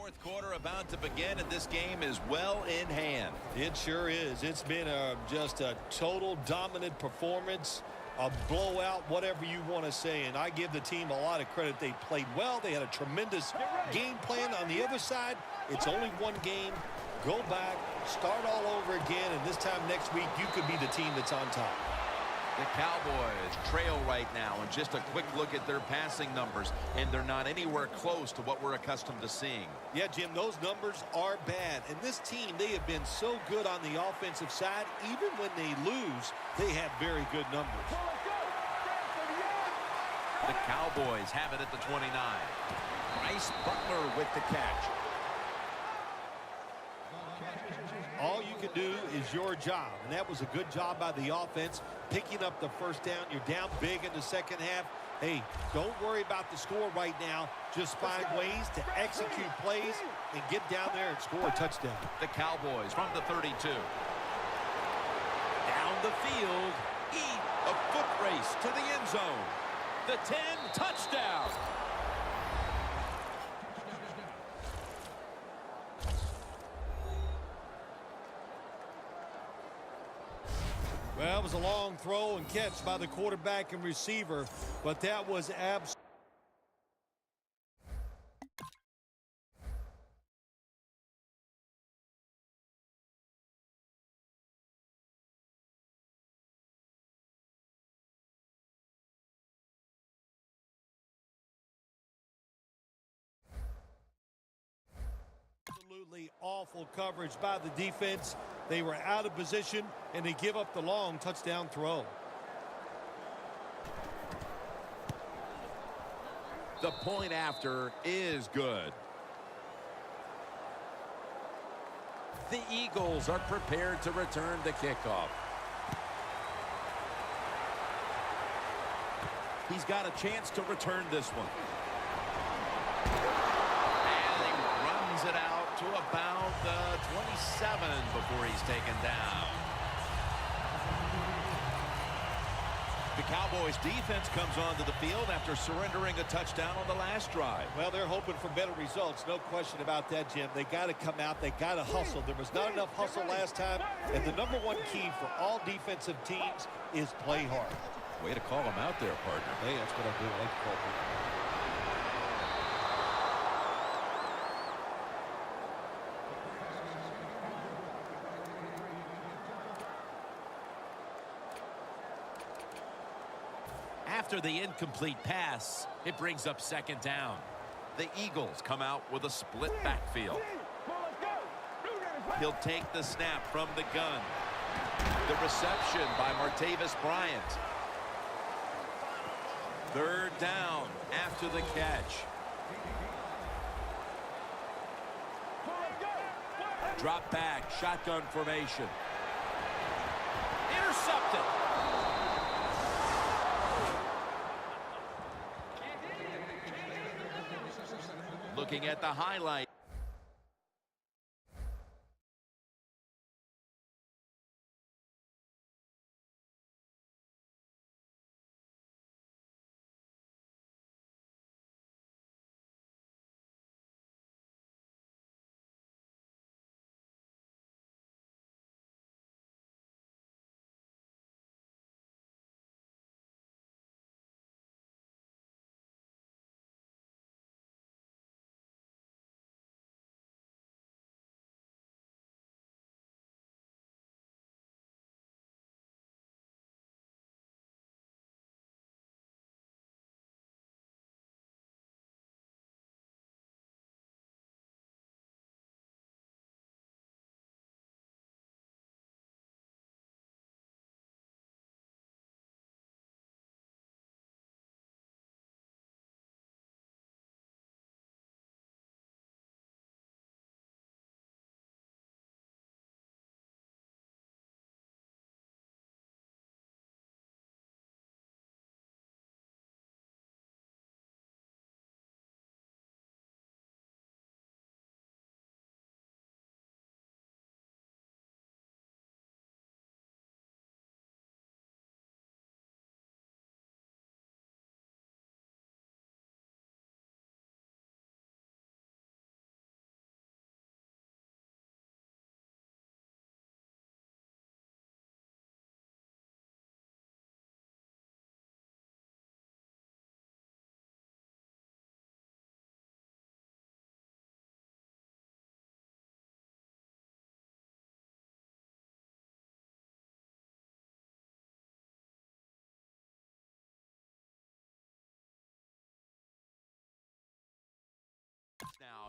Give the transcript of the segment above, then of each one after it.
Fourth quarter about to begin, and this game is well in hand. It sure is. It's been just a total dominant performance, a blowout, whatever you want to say. And I give the team a lot of credit. They played well. They had a tremendous game plan. On the other side, it's only one game. Go back, start all over again, and this time next week, you could be the team that's on top. The Cowboys trail right now, and just a quick look at their passing numbers, and they're not anywhere close to what we're accustomed to seeing. Yeah, Jim, those numbers are bad. And this team, they have been so good on the offensive side. Even when they lose, they have very good numbers. The Cowboys have it at the 29. Bryce Butler with the catch. All you can do is your job, and that was a good job by the offense, picking up the first down. You're down big in the second half. Hey, don't worry about the score right now. Just find ways to execute plays and get down there and score a touchdown. The Cowboys from the 32. Down the field. A foot race to the end zone. The 10, touchdown. Well, it was a long throw and catch by the quarterback and receiver, but that was absolutely awful coverage by the defense. They were out of position, and they give up the long touchdown throw. The point after is good. The Eagles are prepared to return the kickoff. He's got a chance to return this one. And he runs it out to about the 27 before he's taken down. The Cowboys defense comes onto the field after surrendering a touchdown on the last drive. Well, they're hoping for better results. No question about that, Jim. They got to come out. They got to hustle. There was not enough hustle last time. And the number one key for all defensive teams is play hard. Way to call him out there, partner. Hey, that's what I do. I like to call people. After the incomplete pass, it brings up second down. The Eagles come out with a split backfield. He'll take the snap from the gun. The reception by Martavis Bryant. Third down after the catch. Drop back, shotgun formation. Intercepted. Looking at the highlight.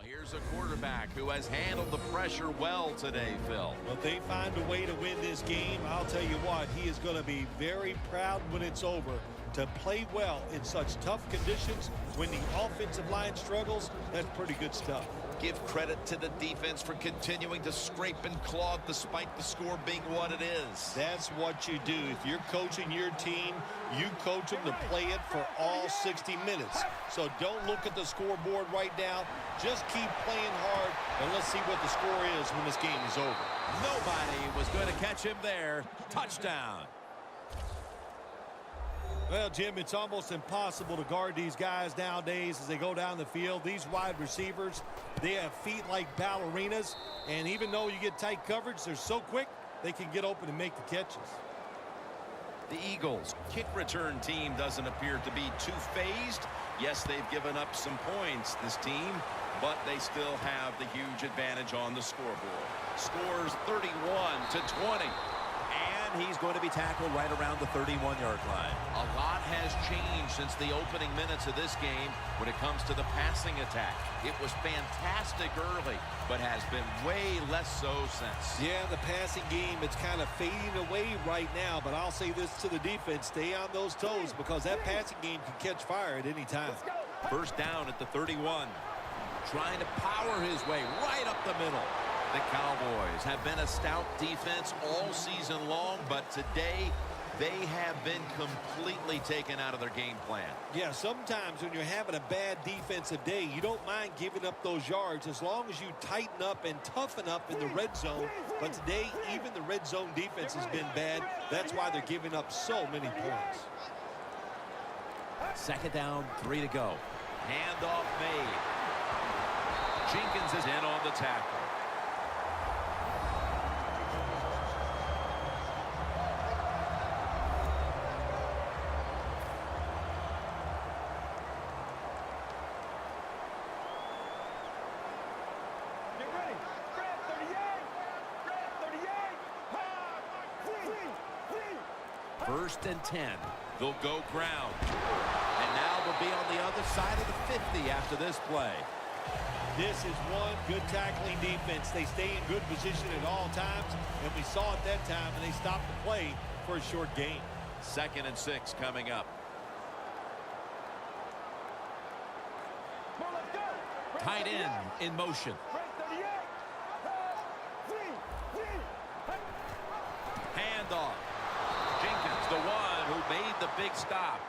Here's a quarterback who has handled the pressure well today, Phil. Well, if they find a way to win this game, I'll tell you what, he is going to be very proud when it's over to play well in such tough conditions. When the offensive line struggles, that's pretty good stuff. Give credit to the defense for continuing to scrape and claw despite the score being what it is. That's what you do. If you're coaching your team, you coach them to play it for all 60 minutes. So don't look at the scoreboard right now. Just keep playing hard, and let's see what the score is when this game is over. Nobody was going to catch him there. Touchdown. Well, Jim, it's almost impossible to guard these guys nowadays as they go down the field. These wide receivers, they have feet like ballerinas, and even though you get tight coverage, they're so quick, they can get open and make the catches. The Eagles' kick return team doesn't appear to be too phased. Yes, they've given up some points, this team, but they still have the huge advantage on the scoreboard. Scores 31-20. And he's going to be tackled right around the 31-yard line. A lot has changed since the opening minutes of this game when it comes to the passing attack. It was fantastic early, but has been way less so since. Yeah, the passing game, it's kind of fading away right now, but I'll say this to the defense, stay on those toes because that passing game can catch fire at any time. First down at the 31. Trying to power his way right up the middle. The Cowboys have been a stout defense all season long, but today they have been completely taken out of their game plan. Yeah, sometimes when you're having a bad defensive day, you don't mind giving up those yards as long as you tighten up and toughen up in the red zone. But today, even the red zone defense has been bad. That's why they're giving up so many points. Second down, 3 to go. Handoff made. Jenkins is in on the tackle. First and 10. They'll go ground. And now they'll be on the other side of the 50 after this play. This is one good tackling defense. They stay in good position at all times, and we saw it that time, and they stopped the play for a short gain. 2nd and 6 coming up. Tight end in motion. Handoff. Jenkins, the one who made the big stop.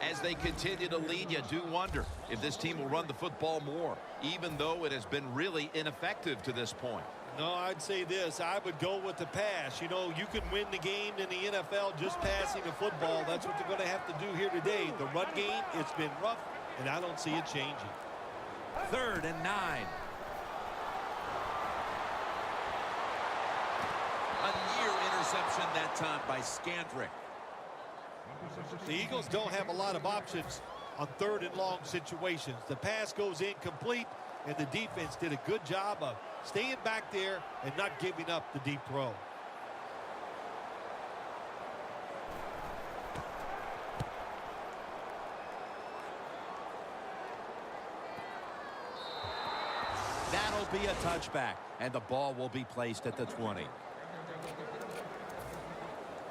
As they continue to lead, you do wonder if this team will run the football more, even though it has been really ineffective to this point. No, I'd say this. I would go with the pass. You know, you can win the game in the NFL just passing the football. That's what they're going to have to do here today. The run game, it's been rough, and I don't see it changing. 3rd and 9. A near interception that time by Scandrick. The Eagles don't have a lot of options on 3rd and long situations. The pass goes incomplete, and the defense did a good job of staying back there and not giving up the deep throw. That'll be a touchback, and the ball will be placed at the 20.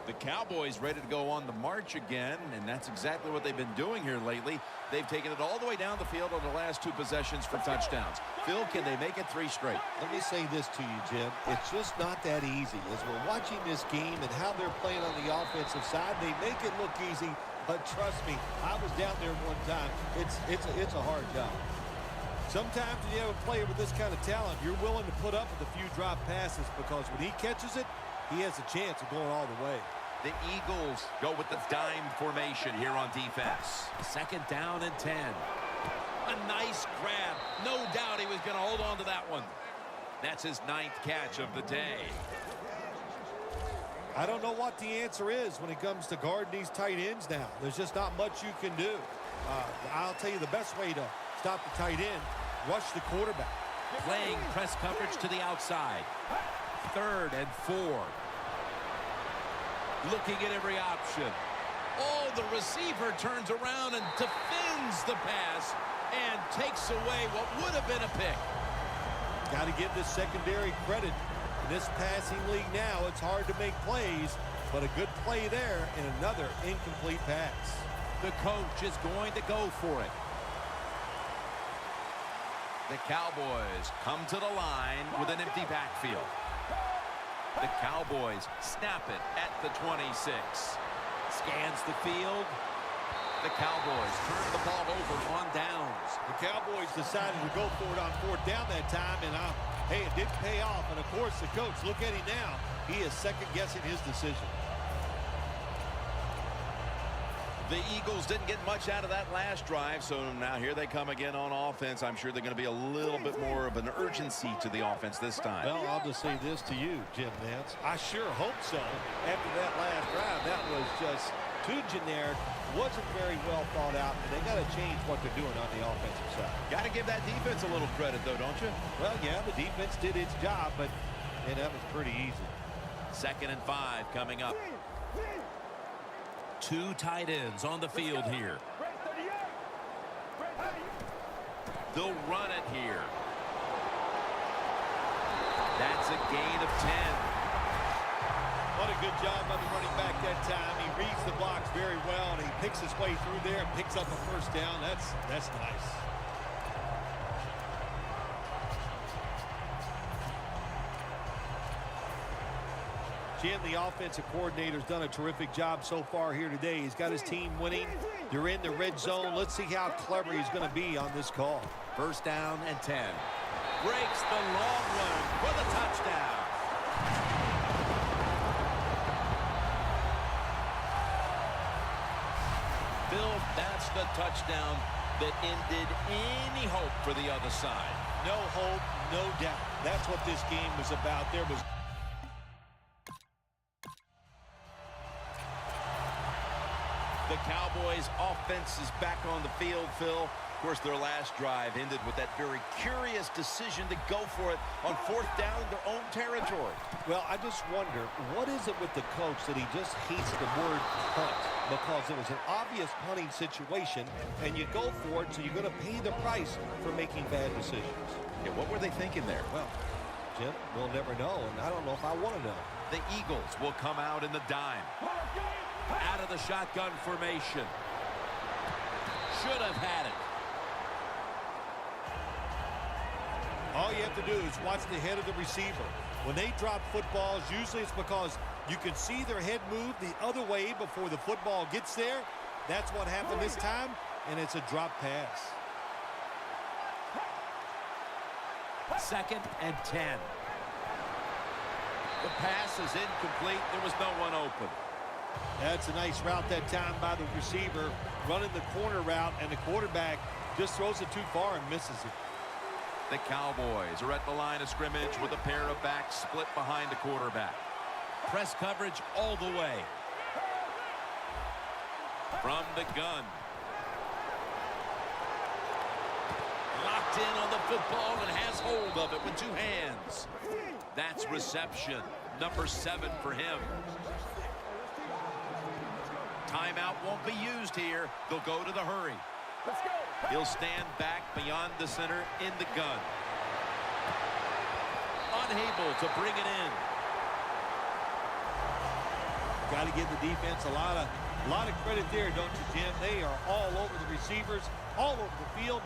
The Cowboys ready to go on the march again, and that's exactly what they've been doing here lately. They've taken it all the way down the field on the last 2 possessions for touchdowns. Phil, can they make it 3 straight? Let me say this to you, Jim. It's just not that easy. As we're watching this game and how they're playing on the offensive side, they make it look easy, but trust me, I was down there one time. It's a hard job. Sometimes when you have a player with this kind of talent, you're willing to put up with a few drop passes because when he catches it, he has a chance of going all the way. The Eagles go with the dime formation here on defense. 2nd down and 10. A nice grab. No doubt he was going to hold on to that one. That's his 9th catch of the day. I don't know what the answer is when it comes to guarding these tight ends now. There's just not much you can do. I'll tell you the best way to stop the tight end, rush the quarterback. Playing press coverage to the outside. 3rd and 4. Looking at every option. Oh, the receiver turns around and defends the pass and takes away what would have been a pick. Got to give the secondary credit. In this passing league now, it's hard to make plays, but a good play there and another incomplete pass. The coach is going to go for it. The Cowboys come to the line with an empty backfield. The Cowboys snap it at the 26. Scans the field. The Cowboys turn the ball over on downs. The Cowboys decided to go for it on fourth down that time, and hey, it didn't pay off. And, of course, the coach, look at him now. He is second-guessing his decision. The Eagles didn't get much out of that last drive, so now here they come again on offense. I'm sure they're going to be a little bit more of an urgency to the offense this time. Well, I'll just say this to you, Jim Nance. I sure hope so. After that last drive, that was just too generic, wasn't very well thought out, and they got to change what they're doing on the offensive side. Got to give that defense a little credit, though, don't you? Well, yeah, the defense did its job, but that was pretty easy. 2nd and 5 coming up. 2 tight ends on the field here. They'll run it here. That's a gain of 10. What a good job by the running back that time. He reads the blocks very well, and he picks his way through there and picks up a first down. That's nice. Jim, the offensive coordinator's done a terrific job so far here today. He's got his team winning. They're in the red zone. Let's see how clever he's going to be on this call. 1st down and 10. Breaks the long run for the touchdown. Bill, that's the touchdown that ended any hope for the other side. No hope, no doubt. That's what this game was about. There was the Cowboys' offense is back on the field, Phil. Of course, their last drive ended with that very curious decision to go for it on 4th down in their own territory. Well, I just wonder, what is it with the coach that he just hates the word punt? Because it was an obvious punting situation, and you go for it, so you're going to pay the price for making bad decisions. Yeah, what were they thinking there? Well, Jim, we'll never know, and I don't know if I want to know. The Eagles will come out in the dime. Out of the shotgun formation. Should have had it. All you have to do is watch the head of the receiver. When they drop footballs, usually it's because you can see their head move the other way before the football gets there. That's what happened this time, and it's a drop pass. 2nd and 10. The pass is incomplete. There was no one open. That's a nice route that time by the receiver, running the corner route, and the quarterback just throws it too far and misses it. The Cowboys are at the line of scrimmage with a pair of backs split behind the quarterback. Press coverage all the way. From the gun. Locked in on the football and has hold of it with 2 hands. That's reception. Number 7 for him. Timeout won't be used here. They'll go to the hurry. He'll stand back beyond the center in the gun. Unable to bring it in. Got to give the defense a lot of credit there, don't you, Jim? They are all over the receivers, all over the field.